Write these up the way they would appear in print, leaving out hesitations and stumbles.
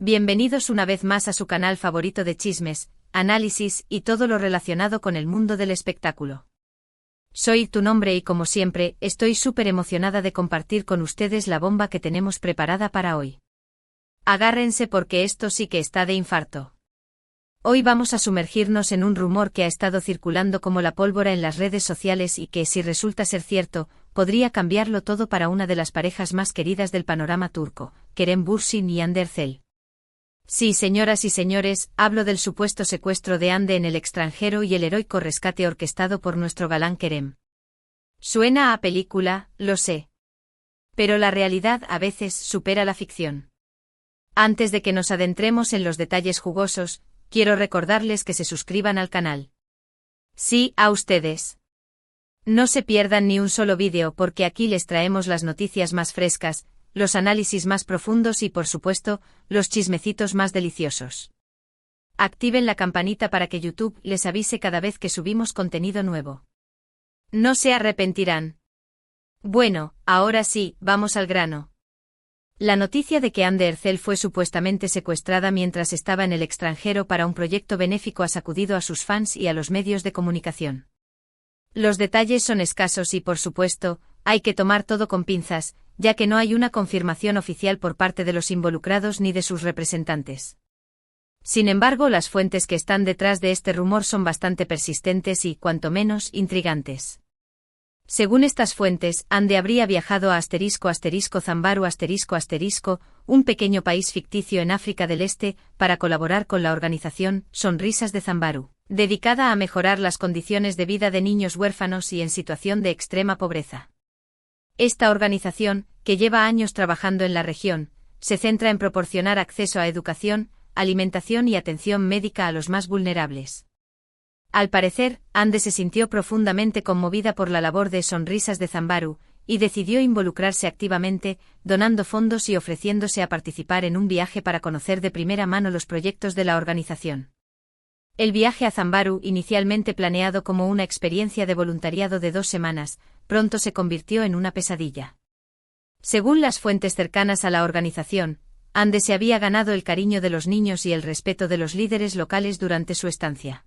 Bienvenidos una vez más a su canal favorito de chismes, análisis y todo lo relacionado con el mundo del espectáculo. Soy tu nombre y como siempre, estoy súper emocionada de compartir con ustedes la bomba que tenemos preparada para hoy. Agárrense porque esto sí que está de infarto. Hoy vamos a sumergirnos en un rumor que ha estado circulando como la pólvora en las redes sociales y que, si resulta ser cierto, podría cambiarlo todo para una de las parejas más queridas del panorama turco, Kerem Bürsin y Hande Erçel. Sí, señoras y señores, hablo del supuesto secuestro de Hande en el extranjero y el heroico rescate orquestado por nuestro galán Kerem. Suena a película, lo sé. Pero la realidad a veces supera la ficción. Antes de que nos adentremos en los detalles jugosos, quiero recordarles que se suscriban al canal. Sí, a ustedes. No se pierdan ni un solo vídeo porque aquí les traemos las noticias más frescas, los análisis más profundos y, por supuesto, los chismecitos más deliciosos. Activen la campanita para que YouTube les avise cada vez que subimos contenido nuevo. No se arrepentirán. Bueno, ahora sí, vamos al grano. La noticia de que Hande Erçel fue supuestamente secuestrada mientras estaba en el extranjero para un proyecto benéfico ha sacudido a sus fans y a los medios de comunicación. Los detalles son escasos y, por supuesto, hay que tomar todo con pinzas, ya que no hay una confirmación oficial por parte de los involucrados ni de sus representantes. Sin embargo, las fuentes que están detrás de este rumor son bastante persistentes y, cuanto menos, intrigantes. Según estas fuentes, Hande habría viajado a **Zambaru**, un pequeño país ficticio en África del Este, para colaborar con la organización Sonrisas de Zambaru, dedicada a mejorar las condiciones de vida de niños huérfanos y en situación de extrema pobreza. Esta organización, que lleva años trabajando en la región, se centra en proporcionar acceso a educación, alimentación y atención médica a los más vulnerables. Al parecer, Hande se sintió profundamente conmovida por la labor de Sonrisas de Zambaru, y decidió involucrarse activamente, donando fondos y ofreciéndose a participar en un viaje para conocer de primera mano los proyectos de la organización. El viaje a Zambaru, inicialmente planeado como una experiencia de voluntariado de 2 semanas, pronto se convirtió en una pesadilla. Según las fuentes cercanas a la organización, Hande se había ganado el cariño de los niños y el respeto de los líderes locales durante su estancia.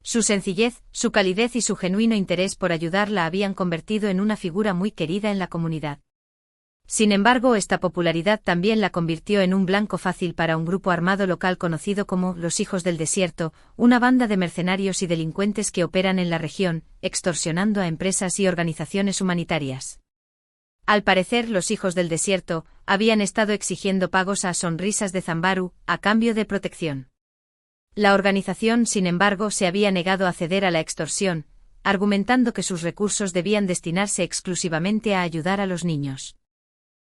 Su sencillez, su calidez y su genuino interés por ayudar la habían convertido en una figura muy querida en la comunidad. Sin embargo, esta popularidad también la convirtió en un blanco fácil para un grupo armado local conocido como los Hijos del Desierto, una banda de mercenarios y delincuentes que operan en la región, extorsionando a empresas y organizaciones humanitarias. Al parecer, los Hijos del Desierto habían estado exigiendo pagos a Sonrisas de Zambaru, a cambio de protección. La organización, sin embargo, se había negado a ceder a la extorsión, argumentando que sus recursos debían destinarse exclusivamente a ayudar a los niños.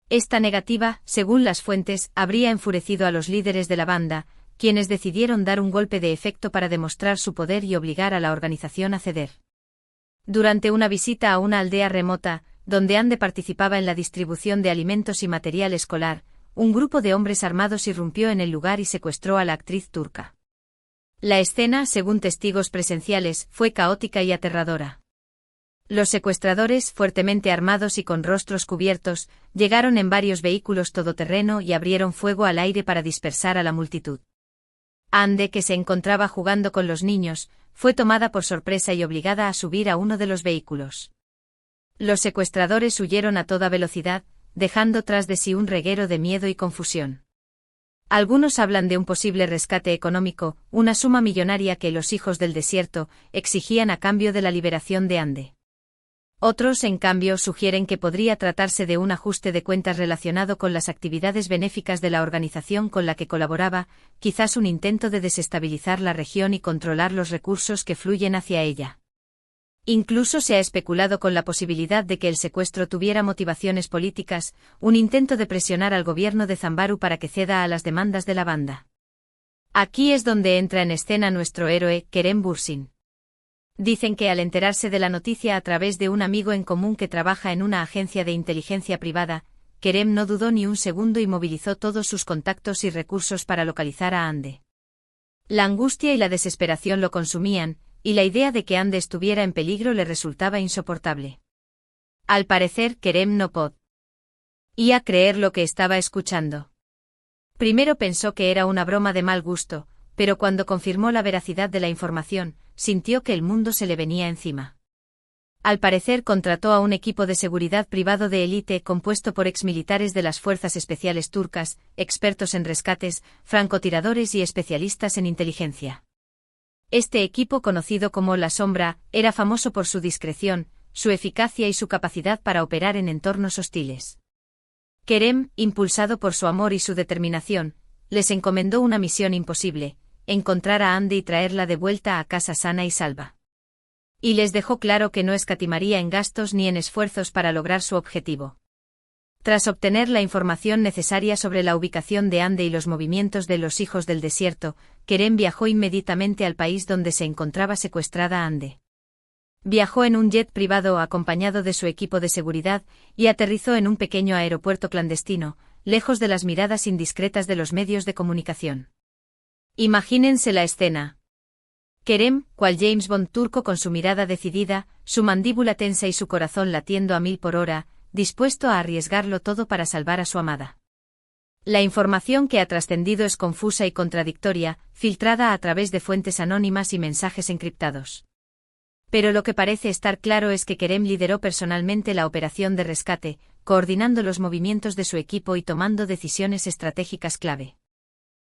Esta negativa, según las fuentes, habría enfurecido a los líderes de la banda, quienes decidieron dar un golpe de efecto para demostrar su poder y obligar a la organización a ceder. Durante una visita a una aldea remota, donde Hande participaba en la distribución de alimentos y material escolar, un grupo de hombres armados irrumpió en el lugar y secuestró a la actriz turca. La escena, según testigos presenciales, fue caótica y aterradora. Los secuestradores, fuertemente armados y con rostros cubiertos, llegaron en varios vehículos todoterreno y abrieron fuego al aire para dispersar a la multitud. Hande, que se encontraba jugando con los niños, fue tomada por sorpresa y obligada a subir a uno de los vehículos. Los secuestradores huyeron a toda velocidad, dejando tras de sí un reguero de miedo y confusión. Algunos hablan de un posible rescate económico, una suma millonaria que los Hijos del Desierto exigían a cambio de la liberación de Hande. Otros, en cambio, sugieren que podría tratarse de un ajuste de cuentas relacionado con las actividades benéficas de la organización con la que colaboraba, quizás un intento de desestabilizar la región y controlar los recursos que fluyen hacia ella. Incluso se ha especulado con la posibilidad de que el secuestro tuviera motivaciones políticas, un intento de presionar al gobierno de Zambaru para que ceda a las demandas de la banda. Aquí es donde entra en escena nuestro héroe, Kerem Bürsin. Dicen que al enterarse de la noticia a través de un amigo en común que trabaja en una agencia de inteligencia privada, Kerem no dudó ni un segundo y movilizó todos sus contactos y recursos para localizar a Hande. La angustia y la desesperación lo consumían, y la idea de que Hande estuviera en peligro le resultaba insoportable. Al parecer, Kerem no podía creer lo que estaba escuchando. Primero pensó que era una broma de mal gusto, pero cuando confirmó la veracidad de la información, sintió que el mundo se le venía encima. Al parecer contrató a un equipo de seguridad privado de élite compuesto por exmilitares de las fuerzas especiales turcas, expertos en rescates, francotiradores y especialistas en inteligencia. Este equipo, conocido como La Sombra, era famoso por su discreción, su eficacia y su capacidad para operar en entornos hostiles. Kerem, impulsado por su amor y su determinación, les encomendó una misión imposible: encontrar a Andy y traerla de vuelta a casa sana y salva. Y les dejó claro que no escatimaría en gastos ni en esfuerzos para lograr su objetivo. Tras obtener la información necesaria sobre la ubicación de Andy y los movimientos de los hijos del desierto, Kerem viajó inmediatamente al país donde se encontraba secuestrada Andy. Viajó en un jet privado acompañado de su equipo de seguridad y aterrizó en un pequeño aeropuerto clandestino, lejos de las miradas indiscretas de los medios de comunicación. Imagínense la escena. Kerem, cual James Bond turco con su mirada decidida, su mandíbula tensa y su corazón latiendo a 1000 por hora, dispuesto a arriesgarlo todo para salvar a su amada. La información que ha trascendido es confusa y contradictoria, filtrada a través de fuentes anónimas y mensajes encriptados. Pero lo que parece estar claro es que Kerem lideró personalmente la operación de rescate, coordinando los movimientos de su equipo y tomando decisiones estratégicas clave.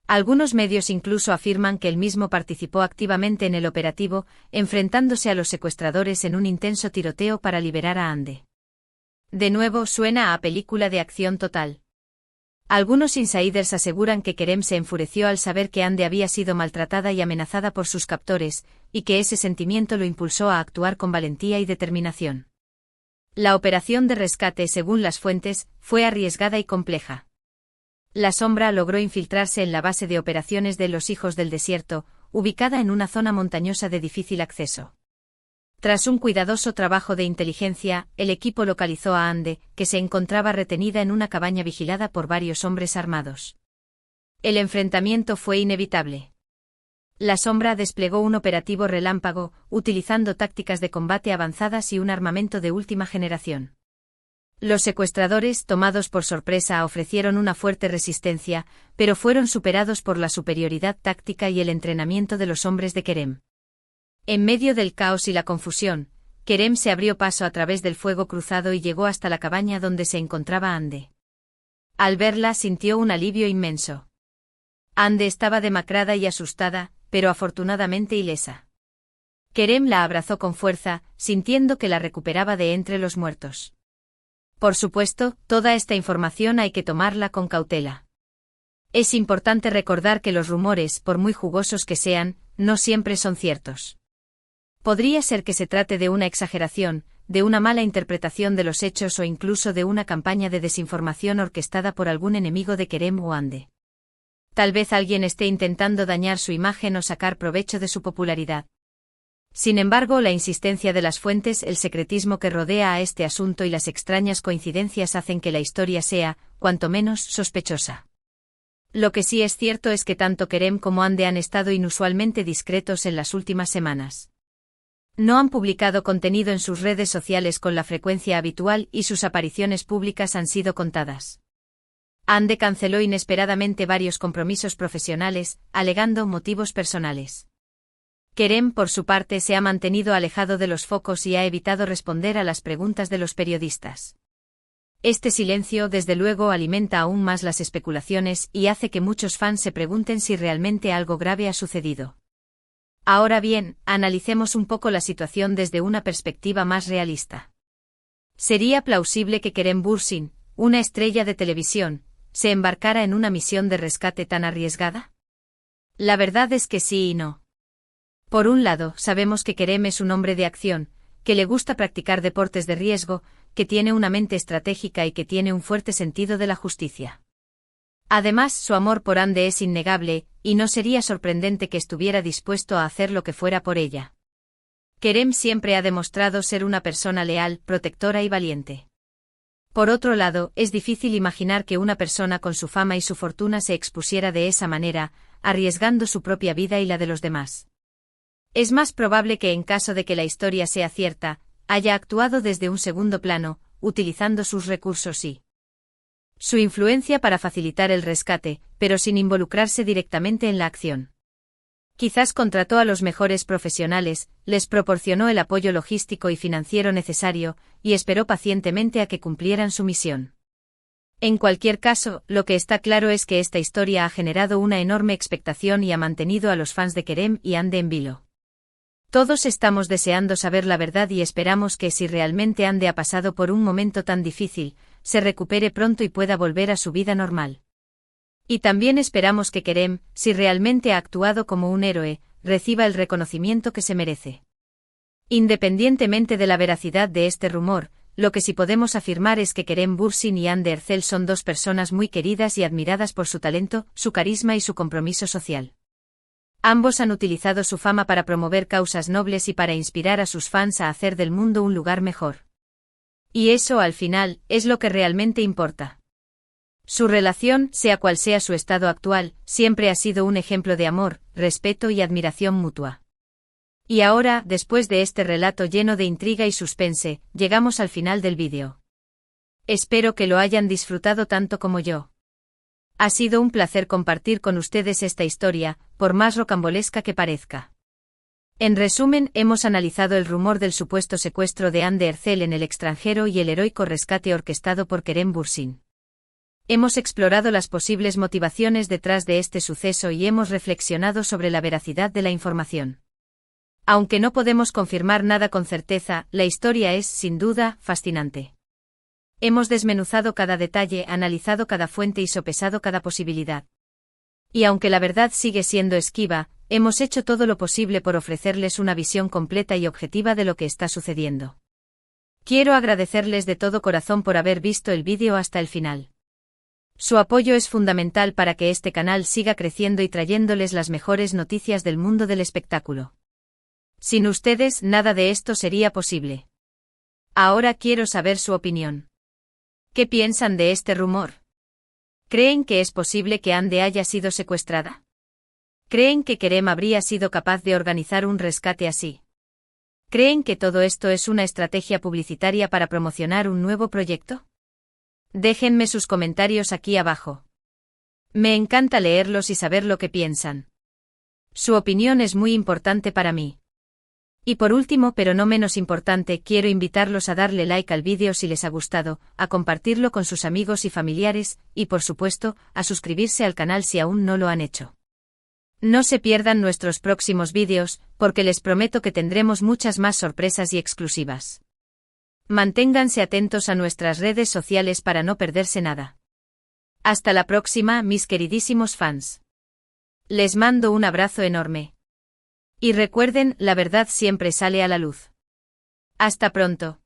Algunos medios incluso afirman que él mismo participó activamente en el operativo, enfrentándose a los secuestradores en un intenso tiroteo para liberar a Andy. De nuevo suena a película de acción total. Algunos insiders aseguran que Kerem se enfureció al saber que Andy había sido maltratada y amenazada por sus captores, y que ese sentimiento lo impulsó a actuar con valentía y determinación. La operación de rescate, según las fuentes, fue arriesgada y compleja. La Sombra logró infiltrarse en la base de operaciones de los Hijos del Desierto, ubicada en una zona montañosa de difícil acceso. Tras un cuidadoso trabajo de inteligencia, el equipo localizó a Andy, que se encontraba retenida en una cabaña vigilada por varios hombres armados. El enfrentamiento fue inevitable. La Sombra desplegó un operativo relámpago, utilizando tácticas de combate avanzadas y un armamento de última generación. Los secuestradores, tomados por sorpresa, ofrecieron una fuerte resistencia, pero fueron superados por la superioridad táctica y el entrenamiento de los hombres de Kerem. En medio del caos y la confusión, Kerem se abrió paso a través del fuego cruzado y llegó hasta la cabaña donde se encontraba Andy. Al verla sintió un alivio inmenso. Andy estaba demacrada y asustada, pero afortunadamente ilesa. Kerem la abrazó con fuerza, sintiendo que la recuperaba de entre los muertos. Por supuesto, toda esta información hay que tomarla con cautela. Es importante recordar que los rumores, por muy jugosos que sean, no siempre son ciertos. Podría ser que se trate de una exageración, de una mala interpretación de los hechos o incluso de una campaña de desinformación orquestada por algún enemigo de Kerem o Andy. Tal vez alguien esté intentando dañar su imagen o sacar provecho de su popularidad. Sin embargo, la insistencia de las fuentes, el secretismo que rodea a este asunto y las extrañas coincidencias hacen que la historia sea, cuanto menos, sospechosa. Lo que sí es cierto es que tanto Kerem como Andy han estado inusualmente discretos en las últimas semanas. No han publicado contenido en sus redes sociales con la frecuencia habitual y sus apariciones públicas han sido contadas. Andy canceló inesperadamente varios compromisos profesionales, alegando motivos personales. Kerem, por su parte, se ha mantenido alejado de los focos y ha evitado responder a las preguntas de los periodistas. Este silencio, desde luego, alimenta aún más las especulaciones y hace que muchos fans se pregunten si realmente algo grave ha sucedido. Ahora bien, analicemos un poco la situación desde una perspectiva más realista. ¿Sería plausible que Kerem Bürsin, una estrella de televisión, se embarcara en una misión de rescate tan arriesgada? La verdad es que sí y no. Por un lado, sabemos que Kerem es un hombre de acción, que le gusta practicar deportes de riesgo, que tiene una mente estratégica y que tiene un fuerte sentido de la justicia. Además, su amor por Andy es innegable, y no sería sorprendente que estuviera dispuesto a hacer lo que fuera por ella. Kerem siempre ha demostrado ser una persona leal, protectora y valiente. Por otro lado, es difícil imaginar que una persona con su fama y su fortuna se expusiera de esa manera, arriesgando su propia vida y la de los demás. Es más probable que en caso de que la historia sea cierta, haya actuado desde un segundo plano, utilizando sus recursos y Su influencia para facilitar el rescate, pero sin involucrarse directamente en la acción. Quizás contrató a los mejores profesionales, les proporcionó el apoyo logístico y financiero necesario, y esperó pacientemente a que cumplieran su misión. En cualquier caso, lo que está claro es que esta historia ha generado una enorme expectación y ha mantenido a los fans de Kerem y Hande en vilo. Todos estamos deseando saber la verdad y esperamos que si realmente Hande ha pasado por un momento tan difícil, se recupere pronto y pueda volver a su vida normal. Y también esperamos que Kerem, si realmente ha actuado como un héroe, reciba el reconocimiento que se merece. Independientemente de la veracidad de este rumor, lo que sí podemos afirmar es que Kerem Bürsin y Hande Erçel son dos personas muy queridas y admiradas por su talento, su carisma y su compromiso social. Ambos han utilizado su fama para promover causas nobles y para inspirar a sus fans a hacer del mundo un lugar mejor. Y eso, al final, es lo que realmente importa. Su relación, sea cual sea su estado actual, siempre ha sido un ejemplo de amor, respeto y admiración mutua. Y ahora, después de este relato lleno de intriga y suspense, llegamos al final del vídeo. Espero que lo hayan disfrutado tanto como yo. Ha sido un placer compartir con ustedes esta historia, por más rocambolesca que parezca. En resumen, hemos analizado el rumor del supuesto secuestro de Hande Erçel en el extranjero y el heroico rescate orquestado por Kerem Bürsin. Hemos explorado las posibles motivaciones detrás de este suceso y hemos reflexionado sobre la veracidad de la información. Aunque no podemos confirmar nada con certeza, la historia es, sin duda, fascinante. Hemos desmenuzado cada detalle, analizado cada fuente y sopesado cada posibilidad. Y aunque la verdad sigue siendo esquiva, hemos hecho todo lo posible por ofrecerles una visión completa y objetiva de lo que está sucediendo. Quiero agradecerles de todo corazón por haber visto el vídeo hasta el final. Su apoyo es fundamental para que este canal siga creciendo y trayéndoles las mejores noticias del mundo del espectáculo. Sin ustedes, nada de esto sería posible. Ahora quiero saber su opinión. ¿Qué piensan de este rumor? ¿Creen que es posible que Hande haya sido secuestrada? ¿Creen que Kerem habría sido capaz de organizar un rescate así? ¿Creen que todo esto es una estrategia publicitaria para promocionar un nuevo proyecto? Déjenme sus comentarios aquí abajo. Me encanta leerlos y saber lo que piensan. Su opinión es muy importante para mí. Y por último, pero no menos importante, quiero invitarlos a darle like al vídeo si les ha gustado, a compartirlo con sus amigos y familiares, y por supuesto, a suscribirse al canal si aún no lo han hecho. No se pierdan nuestros próximos vídeos, porque les prometo que tendremos muchas más sorpresas y exclusivas. Manténganse atentos a nuestras redes sociales para no perderse nada. Hasta la próxima, mis queridísimos fans. Les mando un abrazo enorme. Y recuerden, la verdad siempre sale a la luz. Hasta pronto.